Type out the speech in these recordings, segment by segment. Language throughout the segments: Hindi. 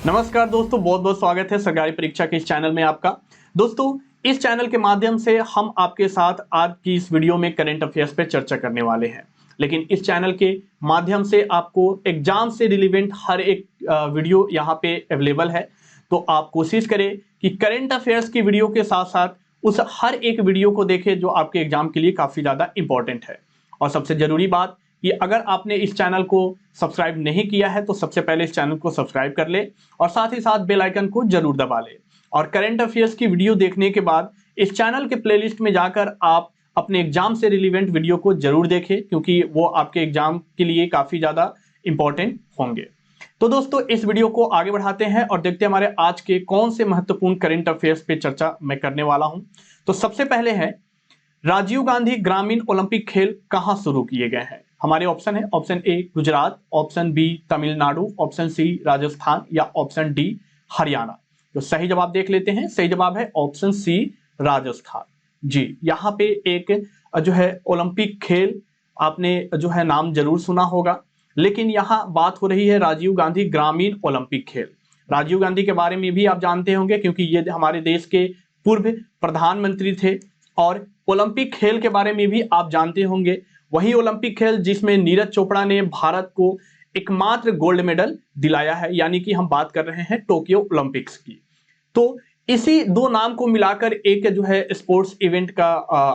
नमस्कार दोस्तों, बहुत बहुत स्वागत है सरकारी परीक्षा के इस चैनल में आपका। दोस्तों, इस चैनल के माध्यम से हम आपके साथ आज की इस वीडियो में करंट अफेयर्स पे चर्चा करने वाले हैं। लेकिन इस चैनल के माध्यम से आपको एग्जाम से रिलेवेंट हर एक वीडियो यहाँ पे अवेलेबल है। तो आप कोशिश करें कि करंट अफेयर्स की वीडियो के साथ साथ उस हर एक वीडियो को देखें जो आपके एग्जाम के लिए काफी ज्यादा इंपॉर्टेंट है। और सबसे जरूरी बात कि अगर आपने इस चैनल को सब्सक्राइब नहीं किया है तो सबसे पहले इस चैनल को सब्सक्राइब कर ले और साथ ही साथ बेल आइकन को जरूर दबा ले। और करंट अफेयर्स की वीडियो देखने के बाद इस चैनल के प्लेलिस्ट में जाकर आप अपने एग्जाम से रिलेवेंट वीडियो को जरूर देखें, क्योंकि वो आपके एग्जाम के लिए काफी ज्यादा इंपॉर्टेंट होंगे। तो दोस्तों, इस वीडियो को आगे बढ़ाते हैं और देखते हैं हमारे आज के कौन से महत्वपूर्ण करंट अफेयर्स पे चर्चा मैं करने वाला हूं। तो सबसे पहले है, राजीव गांधी ग्रामीण ओलंपिक खेल कहां शुरू किए गए हैं? हमारे ऑप्शन है, option A Gujarat, option B Tamil Nadu, option C Rajasthan या ऑप्शन डी हरियाणा। तो सही जवाब देख लेते हैं। सही जवाब है ऑप्शन सी राजस्थान। जी, यहाँ पे एक जो है ओलंपिक खेल आपने जो है नाम जरूर सुना होगा, लेकिन यहाँ बात हो रही है राजीव गांधी ग्रामीण ओलंपिक खेल। राजीव गांधी के बारे में भी आप जानते होंगे, क्योंकि ये हमारे देश के पूर्व प्रधानमंत्री थे। और ओलंपिक खेल के बारे में भी आप जानते होंगे, वही ओलंपिक खेल जिसमें नीरज चोपड़ा ने भारत को एकमात्र गोल्ड मेडल दिलाया है, यानी कि हम बात कर रहे हैं टोक्यो ओलंपिक्स की। तो इसी दो नाम को मिलाकर एक जो है स्पोर्ट्स इवेंट का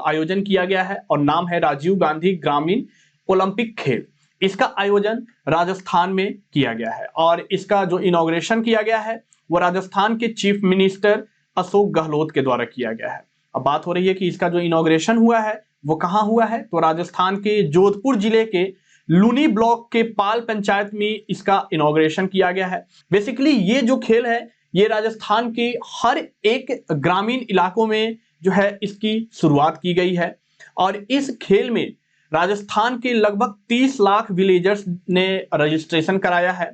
आयोजन किया गया है और नाम है राजीव गांधी ग्रामीण ओलंपिक खेल। इसका आयोजन राजस्थान में किया गया है और इसका जो इनॉग्रेशन किया गया है वो राजस्थान के चीफ मिनिस्टर अशोक गहलोत के द्वारा किया गया है। अब बात हो रही है कि इसका जो इनॉग्रेशन हुआ है वो कहां हुआ है, तो राजस्थान के जोधपुर जिले के लूनी ब्लॉक के पाल पंचायत में इसका इनॉग्रेशन किया गया है। बेसिकली ये जो खेल है ये राजस्थान के हर एक ग्रामीण इलाकों में जो है इसकी शुरुआत की गई है और इस खेल में राजस्थान के लगभग 30 लाख विलेजर्स ने रजिस्ट्रेशन कराया है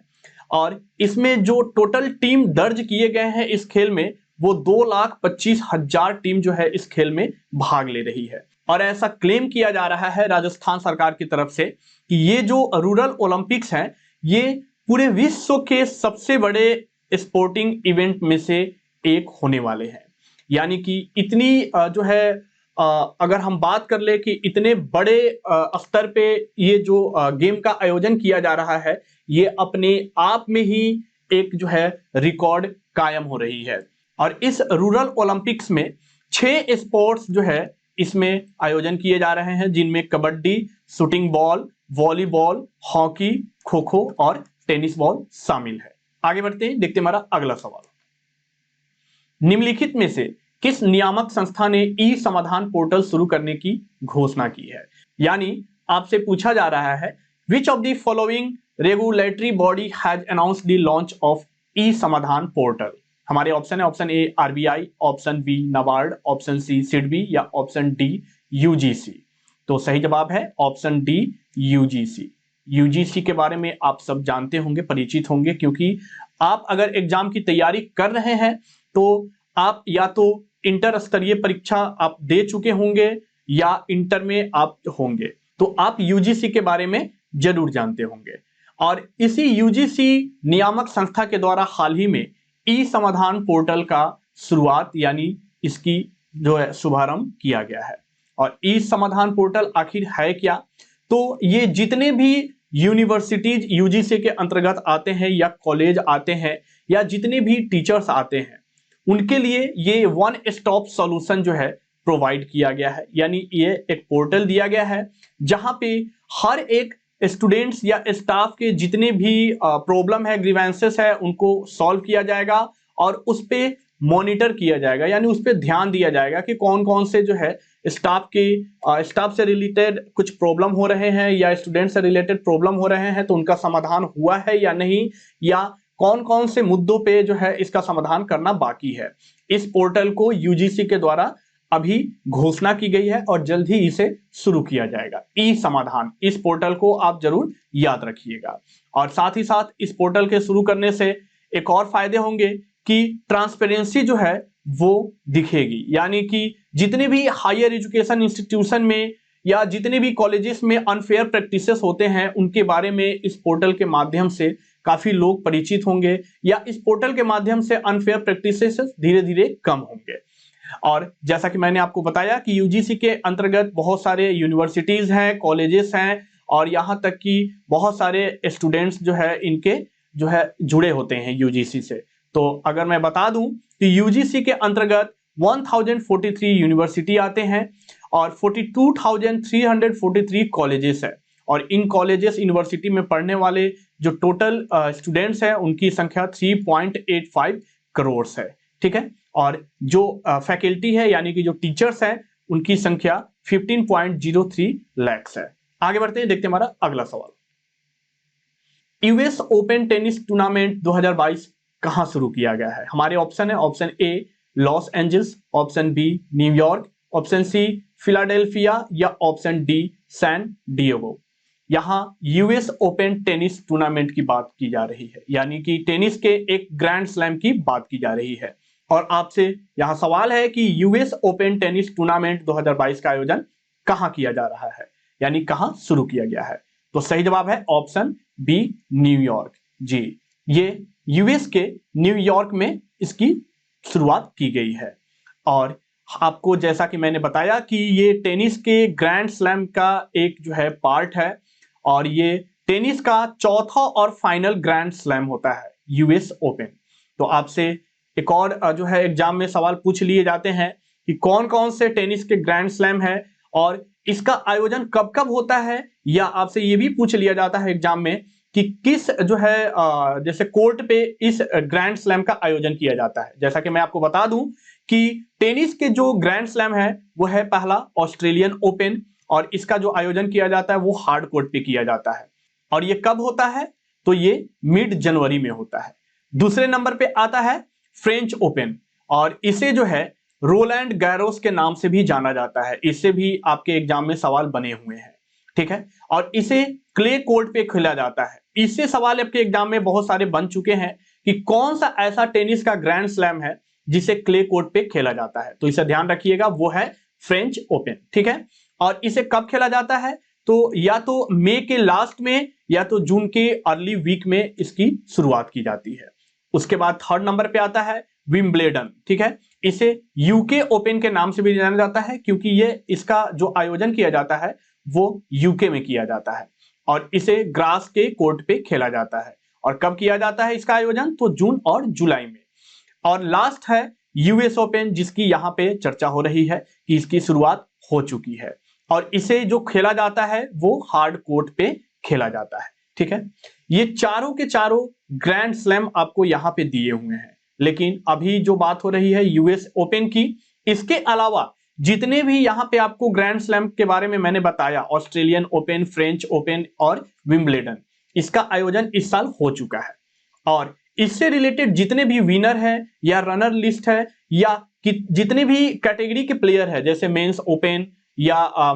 और इसमें जो टोटल टीम दर्ज किए गए हैं इस खेल में वो 2,25,000 टीम जो है इस खेल में भाग ले रही है। और ऐसा क्लेम किया जा रहा है राजस्थान सरकार की तरफ से कि ये जो रूरल ओलंपिक्स हैं ये पूरे विश्व के सबसे बड़े स्पोर्टिंग इवेंट में से एक होने वाले हैं। यानी कि इतनी जो है अगर हम बात कर ले कि इतने बड़े स्तर पे ये जो गेम का आयोजन किया जा रहा है ये अपने आप में ही एक जो है रिकॉर्ड कायम हो रही है। और इस रूरल ओलंपिक्स में 6 स्पोर्ट्स जो है इसमें आयोजन किए जा रहे हैं, जिनमें kabaddi, shooting ball, volleyball, hockey, kho kho और टेनिस बॉल शामिल है। आगे बढ़ते हैं, देखते हैं हमारा अगला सवाल। निम्नलिखित में से किस नियामक संस्था ने ई समाधान पोर्टल शुरू करने की घोषणा की है? यानी आपसे पूछा जा रहा है, which of the following regulatory body has announced the launch of e Samadhan portal? हमारे ऑप्शन है, option A RBI, option B NABARD, option C SIDBI या ऑप्शन डी यूजीसी। तो सही जवाब है ऑप्शन डी यूजीसी। यूजीसी के बारे में आप सब जानते होंगे, परिचित होंगे, क्योंकि आप अगर एग्जाम की तैयारी कर रहे हैं तो आप या तो इंटर स्तरीय परीक्षा आप दे चुके होंगे या इंटर में आप होंगे, तो आप यूजीसी के बारे में जरूर जानते होंगे। और इसी यूजीसी नियामक संस्था के द्वारा हाल ही में ई समाधान पोर्टल का शुरुआत यानी इसकी जो है शुभारंभ किया गया है। और ई समाधान पोर्टल आखिर है क्या? तो ये जितने भी यूनिवर्सिटीज यूजीसी के अंतर्गत आते हैं या कॉलेज आते हैं या जितने भी टीचर्स आते हैं उनके लिए ये वन स्टॉप सॉल्यूशन जो है प्रोवाइड किया गया है। यानी ये एक पोर्टल दिया गया है जहां पे हर एक स्टूडेंट्स या स्टाफ के जितने भी प्रॉब्लम है, ग्रीवेंसेस है, उनको सॉल्व किया जाएगा और उस पे मॉनिटर किया जाएगा, यानी उस पे ध्यान दिया जाएगा कि कौन कौन से जो है स्टाफ से रिलेटेड कुछ प्रॉब्लम हो रहे हैं या स्टूडेंट से रिलेटेड प्रॉब्लम हो रहे हैं तो उनका समाधान हुआ है या नहीं, या कौन कौन से मुद्दों पे जो है इसका समाधान करना बाकी है। इस पोर्टल को यूजीसी के द्वारा अभी घोषणा की गई है और जल्द ही इसे शुरू किया जाएगा। ई समाधान, इस पोर्टल को आप जरूर याद रखिएगा। और साथ ही साथ इस पोर्टल के शुरू करने से एक और फायदे होंगे कि ट्रांसपेरेंसी जो है वो दिखेगी, यानी कि जितने भी हायर एजुकेशन इंस्टीट्यूशन में या जितने भी कॉलेजेस में अनफेयर प्रैक्टिसेस होते हैं उनके बारे में इस पोर्टल के माध्यम से काफी लोग परिचित होंगे, या इस पोर्टल के माध्यम से अनफेयर प्रैक्टिसेस धीरे धीरे कम होंगे। और जैसा कि मैंने आपको बताया कि यूजीसी के अंतर्गत बहुत सारे यूनिवर्सिटीज हैं, कॉलेजेस हैं, और यहाँ तक कि बहुत सारे स्टूडेंट्स जो है इनके जो है जुड़े होते हैं यूजीसी से। तो अगर मैं बता दूं कि यूजीसी के अंतर्गत 1043 यूनिवर्सिटी आते हैं और 42,343 कॉलेजेस है, और इन कॉलेजेस यूनिवर्सिटी में पढ़ने वाले जो टोटल स्टूडेंट्स हैं उनकी संख्या 3.85 करोड़ है। ठीक है, और जो फैकल्टी है यानी कि जो टीचर्स हैं उनकी संख्या 15.03 लाख है। आगे बढ़ते हैं, देखते हैं हमारा अगला सवाल। यूएस ओपन टेनिस टूर्नामेंट 2022 कहां शुरू किया गया है? हमारे ऑप्शन है, option A Los Angeles, option B New York, option C Philadelphia, या ऑप्शन डी सैन डिएगो। यहां यूएस ओपन टेनिस टूर्नामेंट की बात की जा रही है, यानी कि टेनिस के एक ग्रैंड स्लैम की बात की जा रही है। और आपसे यहां सवाल है कि यूएस ओपन टेनिस टूर्नामेंट 2022 का आयोजन कहां किया जा रहा है, यानी कहां शुरू किया गया है? तो सही जवाब है ऑप्शन बी न्यूयॉर्क। जी, ये यूएस के न्यूयॉर्क में इसकी शुरुआत की गई है। और आपको जैसा कि मैंने बताया कि ये टेनिस के ग्रैंड स्लैम का एक जो है पार्ट है, और ये टेनिस का चौथा और फाइनल ग्रैंड स्लैम होता है यूएस ओपन। तो आपसे एक और जो है एग्जाम में सवाल पूछ लिए जाते हैं कि कौन कौन से टेनिस के ग्रैंड स्लैम है और इसका आयोजन कब कब होता है, या आपसे ये भी पूछ लिया जाता है एग्जाम में कि किस जो है जैसे कोर्ट पे इस ग्रैंड स्लैम का आयोजन किया जाता है। जैसा कि मैं आपको बता दूं कि टेनिस के जो ग्रैंड स्लैम है वो है पहला ऑस्ट्रेलियन ओपन, और इसका जो आयोजन किया जाता है वो हार्ड कोर्ट पे किया जाता है, और ये कब होता है? तो ये मिड जनवरी में होता है। दूसरे नंबर पे आता है फ्रेंच ओपन, और इसे जो है रोलैंड गैरोस के नाम से भी जाना जाता है। इससे भी आपके एग्जाम में सवाल बने हुए हैं। ठीक है, और इसे क्ले कोर्ट पे खेला जाता है। इससे सवाल आपके एग्जाम में बहुत सारे बन चुके हैं कि कौन सा ऐसा टेनिस का ग्रैंड स्लैम है जिसे क्ले कोर्ट पे खेला जाता है। तो इसे ध्यान रखिएगा, वो है फ्रेंच ओपन। ठीक है, और इसे कब खेला जाता है? तो या तो मई के लास्ट में या तो जून के अर्ली वीक में इसकी शुरुआत की जाती है। उसके बाद थर्ड नंबर पे आता है विंबलेडन। ठीक है, इसे यूके ओपन के नाम से भी जाना जाता है क्योंकि ये इसका जो आयोजन किया जाता है वो यूके में किया जाता है, और इसे ग्रास के कोर्ट पे खेला जाता है। और कब किया जाता है इसका आयोजन? तो जून और जुलाई में। और लास्ट है यूएस ओपन, जिसकी यहां पे चर्चा हो रही है कि इसकी शुरुआत हो चुकी है, और इसे जो खेला जाता है वो हार्ड कोर्ट पे खेला जाता है। ठीक है, ये चारों के चारों ग्रैंड स्लैम आपको यहां पे दिए हुए हैं, लेकिन अभी जो बात हो रही है यूएस ओपन की, इसके अलावा जितने भी यहां पे आपको ग्रैंड स्लैम के बारे में मैंने बताया, ऑस्ट्रेलियन ओपन, फ्रेंच ओपन और विंबलेडन, इसका आयोजन इस साल हो चुका है। और इससे रिलेटेड जितने भी विनर है या रनर लिस्ट है या जितने भी कैटेगरी के प्लेयर है, जैसे मेंस ओपन या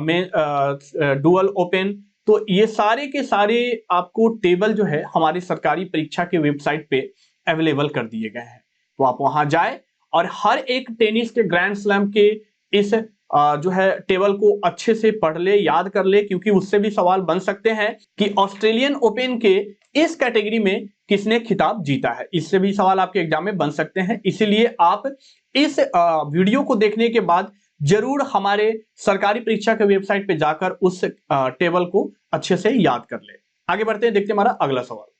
डुअल ओपन, तो ये सारे के सारे आपको टेबल जो है हमारी सरकारी परीक्षा के वेबसाइट पे अवेलेबल कर दिए गए हैं। तो आप वहां जाए और हर एक टेनिस के ग्रैंड स्लैम के इस जो है टेबल को अच्छे से पढ़ ले, याद कर ले, क्योंकि उससे भी सवाल बन सकते हैं कि ऑस्ट्रेलियन ओपन के इस कैटेगरी में किसने खिताब जीता है। इससे भी सवाल आपके एग्जाम में बन सकते हैं। इसीलिए आप इस वीडियो को देखने के बाद जरूर हमारे सरकारी परीक्षा के वेबसाइट पे जाकर उस टेबल को अच्छे से याद कर ले। आगे बढ़ते हैं, देखते हैं हमारा अगला सवाल।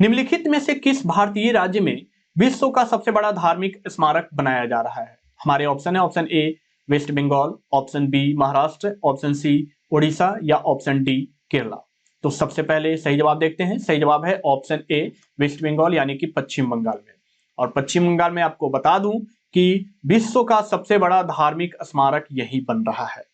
निम्नलिखित में से किस भारतीय राज्य में विश्व का सबसे बड़ा धार्मिक स्मारक बनाया जा रहा है? हमारे ऑप्शन है, option A West Bengal, option B Maharashtra, option C Orissa, या ऑप्शन डी केरला। तो सबसे पहले सही जवाब देखते हैं। सही जवाब है ऑप्शन ए वेस्ट बंगाल, यानी कि पश्चिम बंगाल में। और पश्चिम बंगाल में आपको बता दूं कि विश्व का सबसे बड़ा धार्मिक स्मारक यही बन रहा है।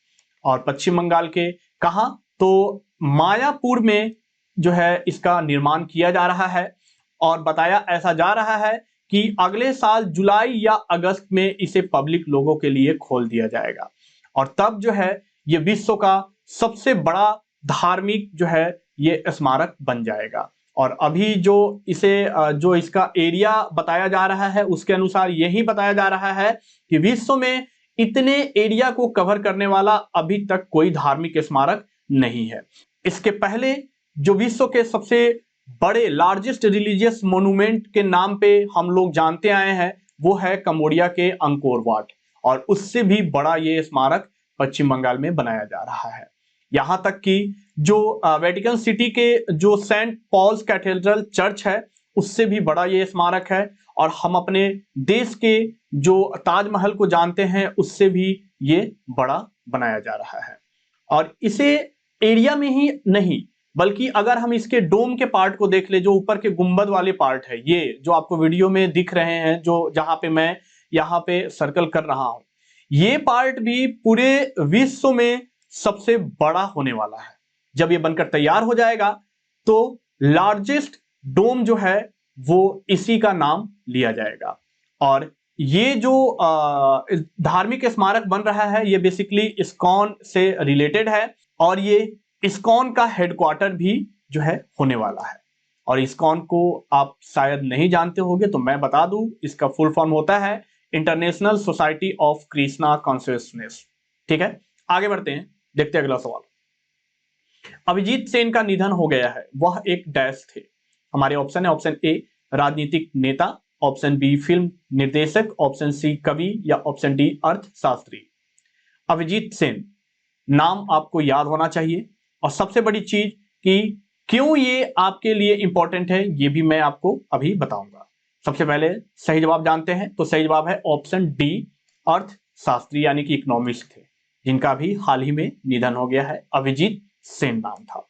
और पश्चिम बंगाल के कहां? तो मायापुर में जो है इसका निर्माण किया जा रहा है, और बताया ऐसा जा रहा है कि अगले साल जुलाई या अगस्त में इसे पब्लिक लोगों के लिए खोल दिया जाएगा, और तब जो है ये विश्व का सबसे बड़ा धार्मिक जो है ये स्मारक बन जाएगा। और अभी जो इसे जो इसका एरिया बताया जा रहा है उसके अनुसार यही बताया जा रहा है कि विश्व में इतने एरिया को कवर करने वाला अभी तक कोई धार्मिक स्मारक नहीं है। इसके पहले जो विश्व के सबसे बड़े लार्जेस्ट रिलीजियस मोन्यूमेंट के नाम पे हम लोग जानते आए हैं वो है कंबोडिया के अंकोर वाट, और उससे भी बड़ा ये स्मारक पश्चिम बंगाल में बनाया जा रहा है। यहां तक कि जो वेटिकन सिटी के जो सेंट पॉल्स कैथेड्रल चर्च है उससे भी बड़ा ये स्मारक है, और हम अपने देश के जो ताजमहल को जानते हैं उससे भी ये बड़ा बनाया जा रहा है। और इसे एरिया में ही नहीं बल्कि अगर हम इसके डोम के पार्ट को देख ले, जो ऊपर के गुंबद वाले पार्ट है, ये जो आपको वीडियो में दिख रहे हैं, जो जहां पे मैं यहाँ पे सर्कल कर रहा हूं, ये पार्ट भी पूरे विश्व में सबसे बड़ा होने वाला है। जब ये बनकर तैयार हो जाएगा तो लार्जेस्ट डोम जो है वो इसी का नाम लिया जाएगा। और ये जो धार्मिक स्मारक बन रहा है ये बेसिकली इस्कॉन से रिलेटेड है, और ये इस्कॉन का हेडक्वार्टर भी जो है होने वाला है। और इस्कॉन को आप शायद नहीं जानते होंगे तो मैं बता दूं, इसका फुल फॉर्म होता है international society of Krishna consciousness. ठीक है, आगे बढ़ते हैं, देखते हैं अगला सवाल। अभिजीत सेन का निधन हो गया है, वह एक डैश थे। हमारे ऑप्शन है, ऑप्शन ए राजनीतिक नेता, ऑप्शन बी फिल्म निर्देशक, ऑप्शन सी कवि, या ऑप्शन डी अर्थशास्त्री। अभिजीत सेन नाम आपको याद होना चाहिए, और सबसे बड़ी चीज कि क्यों ये आपके लिए इंपॉर्टेंट है ये भी मैं आपको अभी बताऊंगा। सबसे पहले सही जवाब जानते हैं, तो सही जवाब है ऑप्शन डी अर्थशास्त्री यानी कि इकोनॉमिस्ट थे, जिनका भी हाल ही में निधन हो गया है। अभिजीत सेन नाम था।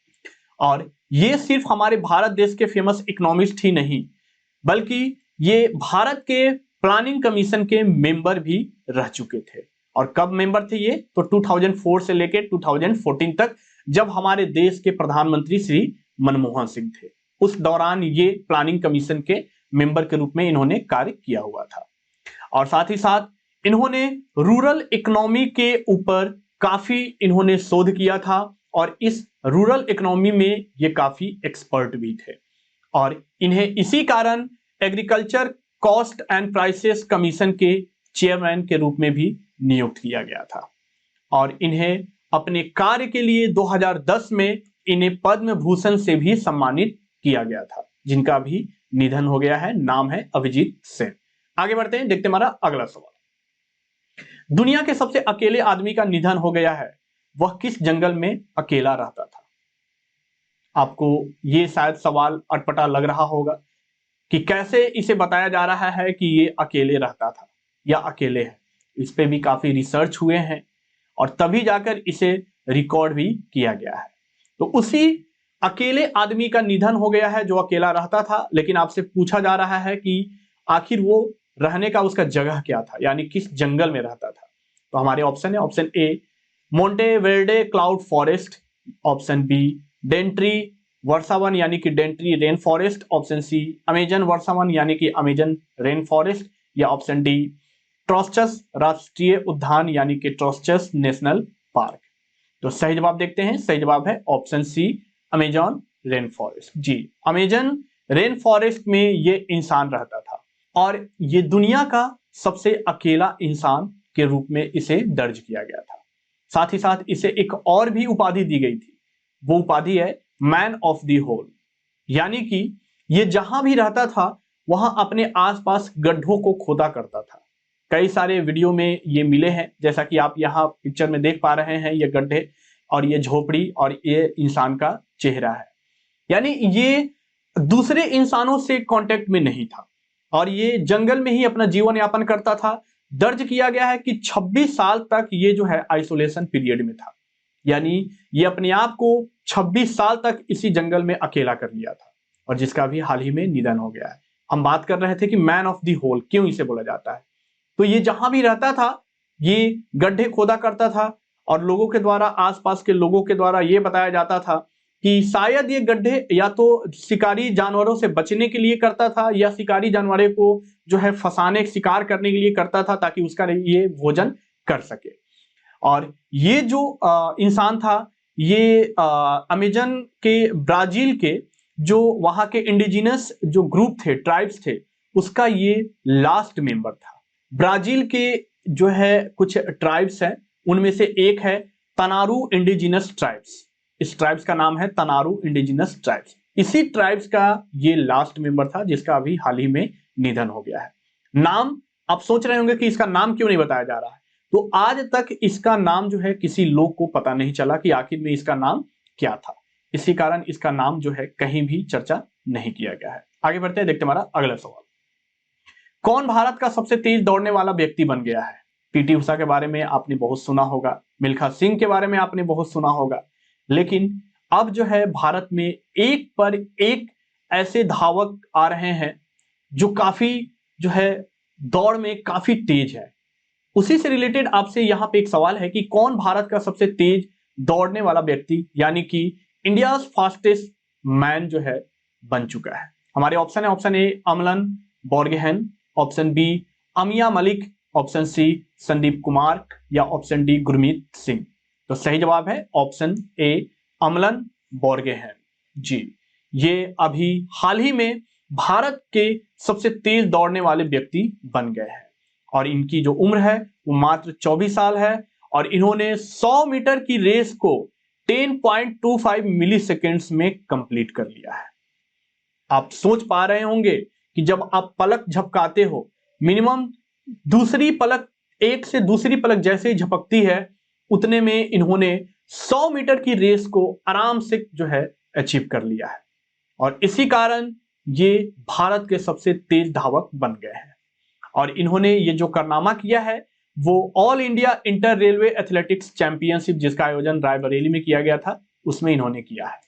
और ये सिर्फ हमारे भारत देश के फेमस इकोनॉमिस्ट ही नहीं बल्कि ये भारत के प्लानिंग कमीशन के मेंबर भी रह चुके थे। और कब मेंबर थे ये, तो 2004 से लेकर 2014 तक, जब हमारे देश के प्रधानमंत्री श्री मनमोहन सिंह थे, उस दौरान ये प्लानिंग कमीशन के मेंबर के रूप में इन्होंने कार्य किया हुआ था। और साथ ही साथ इन्होंने रूरल इकोनॉमी के ऊपर काफी इन्होंने शोध किया था, और इस रूरल इकोनॉमी में ये काफी एक्सपर्ट भी थे। और इन्हें इसी कारण agriculture cost and prices commission के चेयरमैन के रूप में भी नियुक्त किया गया था। और इन्हें अपने कार्य के लिए 2010 में इन्हें पद्म भूषण से भी सम्मानित किया गया था, जिनका भी निधन हो गया है। नाम है अभिजीत सेन। आगे बढ़ते हैं, देखते हैं हमारा अगला सवाल। दुनिया के सबसे अकेले आदमी का निधन हो गया है, वह किस जंगल में अकेला रहता था। आपको ये शायद सवाल अटपटा लग रहा होगा कि कैसे इसे बताया जा रहा है कि ये अकेले रहता था या अकेले है। इस पे भी काफी रिसर्च हुए हैं और तभी जाकर इसे रिकॉर्ड भी किया गया है। तो उसी अकेले आदमी का निधन हो गया है जो अकेला रहता था, लेकिन आपसे पूछा जा रहा है कि आखिर वो रहने का उसका जगह क्या था, यानी किस जंगल में रहता था। तो हमारे ऑप्शन है, option A Monte Verde cloud forest, option B Daintree वर्सावन यानी कि Daintree rain forest, option C Amazon वर्सावन यानी कि अमेजन रेन फॉरेस्ट, या ऑप्शन डी ट्रोस्चस राष्ट्रीय उद्यान यानी कि ट्रोस्चस नेशनल पार्क। तो सही जवाब देखते हैं, सही जवाब है option C Amazon rain forest. जी, अमेजन रेन फॉरेस्ट में ये इंसान रहता था और ये दुनिया का सबसे अकेला इंसान के रूप में इसे दर्ज किया गया था। साथ ही साथ इसे एक और भी उपाधि दी गई थी, वो उपाधि है मैन ऑफ द होल, यानी कि ये जहां भी रहता था वहां अपने आसपास गड्ढों को खोदा करता था। कई सारे वीडियो में ये मिले हैं, जैसा कि आप यहाँ पिक्चर में देख पा रहे हैं, ये गड्ढे और ये झोपड़ी और ये इंसान का चेहरा है। यानी ये दूसरे इंसानों से कांटेक्ट में नहीं था और ये जंगल में ही अपना जीवन यापन करता था। दर्ज किया गया है कि 26 साल तक ये जो है आइसोलेशन पीरियड में था, यानी ये अपने आप को 26 साल तक इसी जंगल में अकेला कर लिया था, और जिसका भी हाल ही में निधन हो गया है। हम बात कर रहे थे कि मैन ऑफ द होल क्यों इसे बोला जाता है, तो ये जहां भी रहता था ये गड्ढे खोदा करता था और लोगों के द्वारा, आसपास के लोगों के द्वारा ये बताया जाता था कि शायद ये गड्ढे या तो शिकारी जानवरों से बचने के लिए करता था या शिकारी जानवरों को जो है फंसाने, शिकार करने के लिए करता था ताकि उसका ये भोजन कर सके। और ये जो इंसान था ये अमेजन के ब्राजील के जो वहां के इंडिजिनस जो ग्रुप थे, ट्राइब्स थे, उसका ये लास्ट मेंबर था। ब्राजील के जो है कुछ ट्राइब्स हैं, उनमें से एक है तनारू इंडिजिनस ट्राइब्स। इस ट्राइब्स का नाम है तनारू इंडिजिनस ट्राइब्स। इसी ट्राइब्स का ये लास्ट मेंबर था जिसका अभी हाल ही में निधन हो गया है। नाम आप सोच रहे होंगे कि इसका नाम क्यों नहीं बताया जा रहा है, तो आज तक इसका नाम जो है किसी लोग को पता नहीं चला कि आखिर में इसका नाम क्या था। इसी कारण इसका नाम जो है कहीं भी चर्चा नहीं किया गया है। आगे बढ़ते हैं, देखते हैं हमारा अगला सवाल। कौन भारत का सबसे तेज दौड़ने वाला व्यक्ति बन गया है? पीटी उषा के बारे में आपने बहुत सुना होगा, मिल्खा सिंह के बारे में आपने बहुत सुना होगा, लेकिन अब जो है भारत में एक पर एक ऐसे धावक आ रहे हैं जो काफी जो है दौड़ में काफी तेज है। उसी से रिलेटेड आपसे यहां पे एक सवाल है कि कौन भारत का सबसे तेज दौड़ने वाला व्यक्ति यानी कि इंडिया फास्टेस्ट मैन जो है बन चुका है। हमारे ऑप्शन है, option A Amalan Borgohain, option B Amiya Malik, option C Sandeep Kumar या ऑप्शन डी गुरमीत सिंह। तो सही जवाब है ऑप्शन ए अमलन बोर्गेहन जी। ये अभी हाल ही में भारत के सबसे तेज दौड़ने वाले व्यक्ति बन गए हैं और इनकी जो उम्र है वो मात्र 24 साल है और इन्होंने 100 मीटर की रेस को 10.25 मिली सेकेंड्स में कंप्लीट कर लिया है। आप सोच पा रहे होंगे कि जब आप पलक झपकाते हो, मिनिमम दूसरी पलक एक से दूसरी पलक जैसे ही झपकती है उतने में इन्होंने 100 मीटर की रेस को आराम से जो है अचीव कर लिया है और इसी कारण ये भारत के सबसे तेज धावक बन गए हैं। और इन्होंने ये जो कारनामा किया है वो all India inter railway athletics championship जिसका आयोजन रायबरेली में किया गया था उसमें इन्होंने किया है।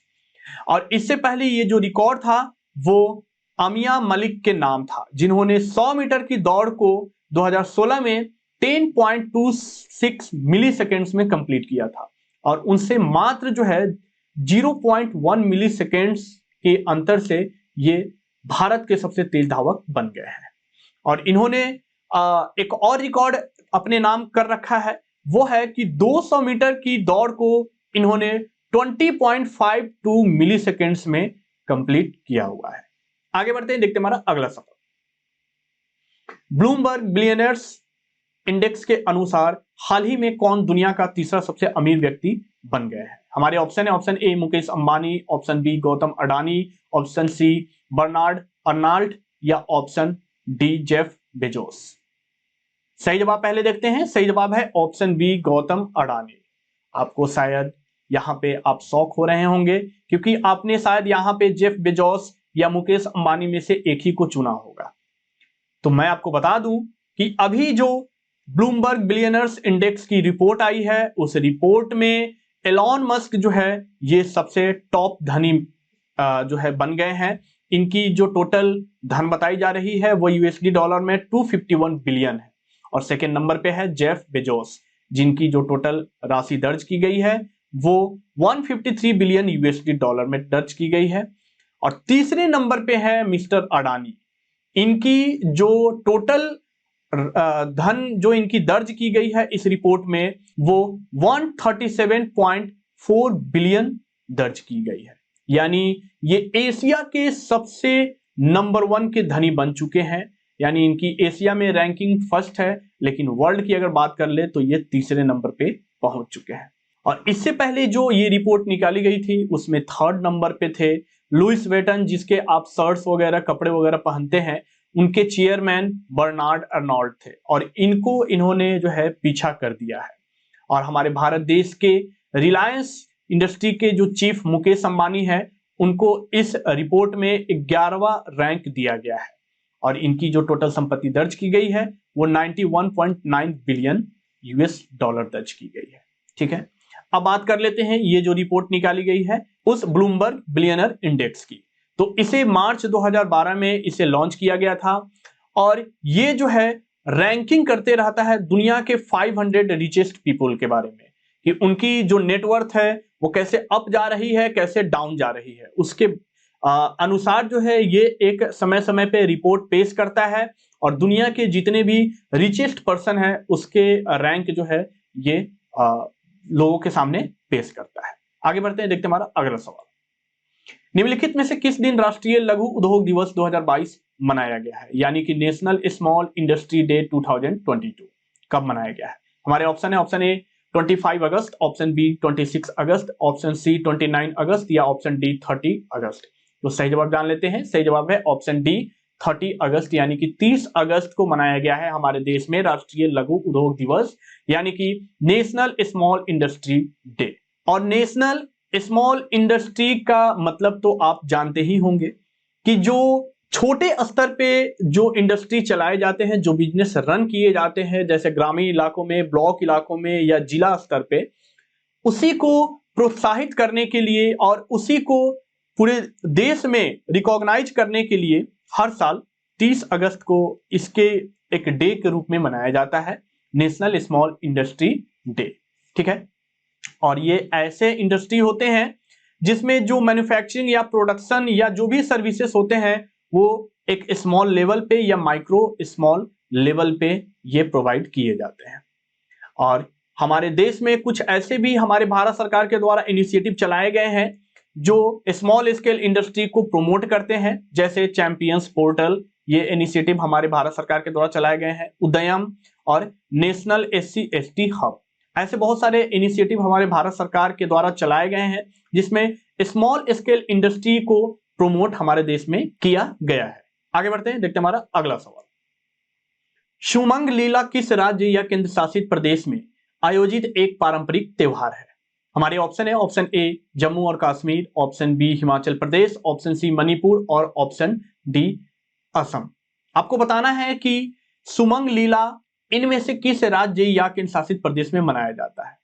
और इससे पहले ये जो रिकॉर्ड था वो अमिया मलिक के नाम था जिन्होंने 100 मीटर की दौड़ को 2016 में 10.26 मिली सेकेंड्स में कंप्लीट किया था और उनसे मात्र जो है 0.1 मिली सेकेंड्स के अंतर से ये भारत के सबसे तेज धावक बन गए हैं। और इन्होंने एक और रिकॉर्ड अपने नाम कर रखा है, वो है कि 200 मीटर की दौड़ को इन्होंने 20.52 मिली सेकेंड्स में कंप्लीट किया हुआ है। आगे बढ़ते हैं, देखते हैं हमारा अगला सवाल। ब्लूमबर्ग बिलियनर्स इंडेक्स के अनुसार हाल ही में कौन दुनिया का तीसरा सबसे अमीर व्यक्ति बन गए हैं? हमारे ऑप्शन है, option A Mukesh Ambani, option B Gautam Adani, option C Bernard Arnault या ऑप्शन डी जेफ बेजोस। सही जवाब पहले देखते हैं। सही जवाब है ऑप्शन बी गौतम अडानी। आपको शायद यहां पे आप शॉक हो रहे होंगे क्योंकि आपने शायद यहां पे जेफ बेजोस या मुकेश अंबानी में से एक ही को चुना होगा। तो मैं आपको बता दूं कि अभी जो ब्लूमबर्ग बिलियनर्स इंडेक्स की रिपोर्ट आई है उस रिपोर्ट में एलॉन मस्क जो है ये सबसे टॉप धनी जो है बन गए हैं। इनकी जो टोटल धन बताई जा रही है वो यूएसडी डॉलर में 251 बिलियन है और सेकेंड नंबर पे है जेफ बेजोस जिनकी जो टोटल राशि दर्ज की गई है वो 153 बिलियन यूएसडी डॉलर में दर्ज की गई है। और तीसरे नंबर पे है मिस्टर अडानी। इनकी जो टोटल धन जो इनकी दर्ज की गई है इस रिपोर्ट में वो 137.4 बिलियन दर्ज की गई है। यानी ये एशिया के सबसे नंबर 1 के धनी बन चुके हैं। यानी इनकी एशिया में रैंकिंग फर्स्ट है लेकिन वर्ल्ड की अगर बात कर ले तो ये तीसरे नंबर पे पहुंच चुके हैं। और इससे पहले जो ये रिपोर्ट निकाली गई थी उसमें थर्ड नंबर पे थे लुइस वेटन जिसके आप शर्ट्स वगैरह कपड़े वगैरह पहनते हैं, उनके चेयरमैन बर्नार्ड अर्नोल्ड थे और इनको इन्होंने जो है पीछा कर दिया है। और हमारे भारत देश के रिलायंस इंडस्ट्री के जो चीफ मुकेश अंबानी है उनको इस रिपोर्ट में 11वां रैंक दिया गया है और इनकी जो टोटल संपत्ति दर्ज की गई है वो 91.9 बिलियन यूएस डॉलर दर्ज की गई है। ठीक है, अब बात कर लेते हैं ये जो रिपोर्ट निकाली गई है उस ब्लूमबर्ग बिलियनर इंडेक्स की। तो इसे मार्च 2012 में इसे लॉन्च किया गया था और ये जो है रैंकिंग करते रहता है दुनिया के 500 रिचेस्ट पीपल के बारे में कि उनकी जो नेटवर्थ है वो कैसे अप जा रही है कैसे डाउन जा रही है। उसके अनुसार जो है ये एक समय समय पे रिपोर्ट पेश करता है और दुनिया के जितने भी रिचेस्ट पर्सन है उसके रैंक जो है ये लोगों के सामने पेश करता है। आगे बढ़ते हैं, देखते हैं हमारा अगला सवाल। निम्नलिखित में से किस दिन राष्ट्रीय लघु उद्योग दिवस 2022 मनाया गया है? यानी कि नेशनल स्मॉल इंडस्ट्री डे 2022 कब मनाया गया है? हमारे ऑप्शन है, ऑप्शन ए 25 अगस्त, ऑप्शन बी 26 अगस्त, ऑप्शन सी 29 अगस्त या ऑप्शन डी 30 अगस्त। तो सही जवाब जान लेते हैं। सही जवाब है ऑप्शन डी 30 अगस्त, यानी कि 30 अगस्त को मनाया गया है हमारे देश में राष्ट्रीय लघु उद्योग दिवस, यानी कि नेशनल स्मॉल इंडस्ट्री डे। और नेशनल स्मॉल इंडस्ट्री का मतलब तो आप जानते ही होंगे कि जो छोटे स्तर पे जो इंडस्ट्री चलाए जाते हैं, जो बिजनेस रन किए जाते हैं, जैसे ग्रामीण इलाकों में, ब्लॉक इलाकों में या जिला स्तर पे, उसी को प्रोत्साहित करने के लिए और उसी को पूरे देश में रिकॉग्नाइज करने के लिए हर साल 30 अगस्त को इसके एक डे के रूप में मनाया जाता है, नेशनल स्मॉल इंडस्ट्री डे। ठीक है, और ये ऐसे इंडस्ट्री होते हैं जिसमें जो मैन्युफैक्चरिंग या प्रोडक्शन या जो भी सर्विसेज होते हैं वो एक स्मॉल लेवल पे या माइक्रो स्मॉल लेवल पे ये प्रोवाइड किए जाते हैं। और हमारे देश में कुछ ऐसे भी हमारे भारत सरकार के द्वारा इनिशिएटिव चलाए गए हैं जो स्मॉल स्केल इंडस्ट्री को प्रमोट करते हैं, जैसे चैंपियंस पोर्टल, ये इनिशिएटिव हमारे भारत सरकार के द्वारा चलाए गए हैं, उदयम और नेशनल SC/ST हब। ऐसे बहुत सारे इनिशिएटिव हमारे भारत सरकार के द्वारा चलाए गए हैं जिसमें स्मॉल स्केल इंडस्ट्री को प्रमोट हमारे देश में किया गया है। आगे बढ़ते हैं, देखते हैं हमारा अगला सवाल। शुमंग लीला किस राज्य या केंद्र शासित प्रदेश में आयोजित एक पारंपरिक त्योहार है? हमारे ऑप्शन है, ऑप्शन ए जम्मू और Kashmir, option B Himachal Pradesh, option C Manipur और ऑप्शन डी असम। आपको बताना है कि सुमंग लीला इनमें से किस राज्य या केंद्र शासित प्रदेश में मनाया जाता है।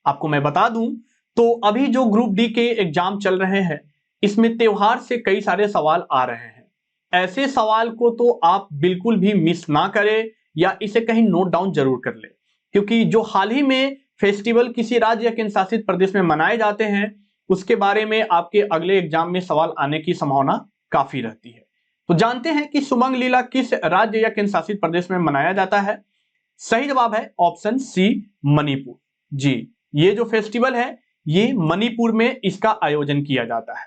आपको मैं बता दूं तो अभी जो ग्रुप डी के एग्जाम चल रहे हैं इसमें त्योहार से कई सारे सवाल आ रहे हैं। ऐसे सवाल को तो आप बिल्कुल भी मिस ना करें या इसे कहीं नोट डाउन जरूर कर ले, क्योंकि जो हाल ही में फेस्टिवल किसी राज्य या केंद्र शासित प्रदेश में मनाए जाते हैं उसके बारे में आपके अगले एग्जाम में सवाल आने की संभावना काफी रहती है। तो जानते हैं कि सुमंग लीला किस राज्य या केंद्र शासित प्रदेश में मनाया जाता है। सही जवाब है ऑप्शन सी मणिपुर। जी, ये जो फेस्टिवल है ये मणिपुर में इसका आयोजन किया जाता है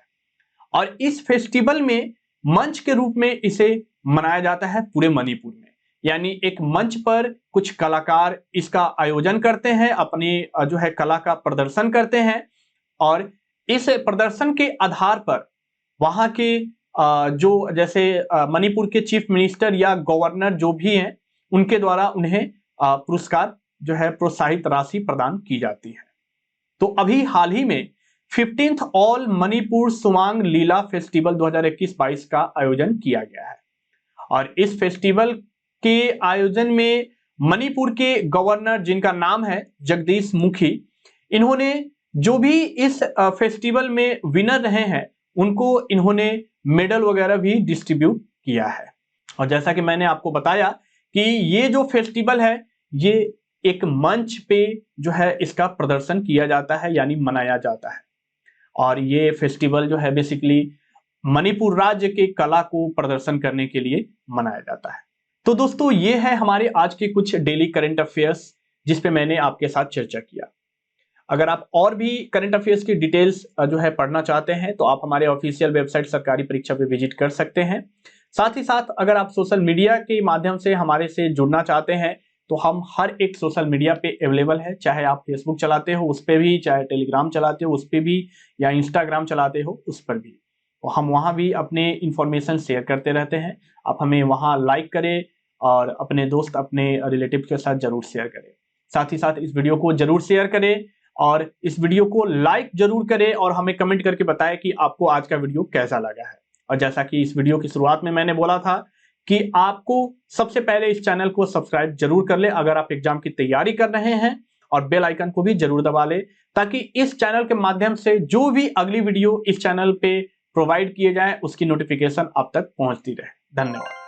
और इस फेस्टिवल में मंच के रूप में इसे मनाया जाता है पूरे मणिपुर में, यानी एक मंच पर कुछ कलाकार इसका आयोजन करते हैं, अपनी जो है कला का प्रदर्शन करते हैं और इस प्रदर्शन के आधार पर वहां के जो जैसे मणिपुर के चीफ मिनिस्टर या गवर्नर जो भी हैं उनके द्वारा उन्हें पुरस्कार जो है प्रोत्साहित राशि प्रदान की जाती है। तो अभी हाल ही में 15th ऑल मणिपुर सुमंग लीला फेस्टिवल 2021-22 का आयोजन किया गया है और इस फेस्टिवल के आयोजन में मणिपुर के गवर्नर जिनका नाम है जगदीश मुखी, इन्होंने जो भी इस फेस्टिवल में विनर रहे हैं उनको इन्होंने मेडल वगैरह भी डिस्ट्रीब्यूट किया है। और जैसा कि मैंने आपको बताया कि ये जो फेस्टिवल है ये एक मंच पे जो है इसका प्रदर्शन किया जाता है यानी मनाया जाता है और ये फेस्टिवल जो है बेसिकली मणिपुर राज्य के कला को प्रदर्शन करने के लिए मनाया जाता है। तो दोस्तों ये है हमारे आज के कुछ डेली करंट अफेयर्स जिस पे मैंने आपके साथ चर्चा किया। अगर आप और भी करंट अफेयर्स की डिटेल्स जो है पढ़ना चाहते हैं तो आप हमारे ऑफिशियल वेबसाइट सरकारी परीक्षा पे विजिट कर सकते हैं। साथ ही साथ अगर आप सोशल मीडिया के माध्यम से हमारे से जुड़ना चाहते हैं तो हम हर एक सोशल मीडिया पे अवेलेबल है, चाहे आप फेसबुक चलाते हो उस पर भी, चाहे टेलीग्राम चलाते हो उस पर भी या इंस्टाग्राम चलाते हो उस पर भी, तो हम वहाँ भी अपने इंफॉर्मेशन शेयर करते रहते हैं। आप हमें वहाँ लाइक करें और अपने दोस्त अपने रिलेटिव के साथ जरूर शेयर करें। साथ ही साथ इस वीडियो को जरूर शेयर करें और इस वीडियो को लाइक जरूर करें और हमें कमेंट करके बताएं कि आपको आज का वीडियो कैसा लगा है। और जैसा कि इस वीडियो की शुरुआत में मैंने बोला था कि आपको सबसे पहले इस चैनल को सब्सक्राइब जरूर कर ले अगर आप एग्जाम की तैयारी कर रहे हैं और बेल आइकन को भी जरूर दबा ले ताकि इस चैनल के माध्यम से जो भी अगली वीडियो इस चैनल पे प्रोवाइड किए जाए उसकी नोटिफिकेशन आप तक पहुंचती रहे। धन्यवाद।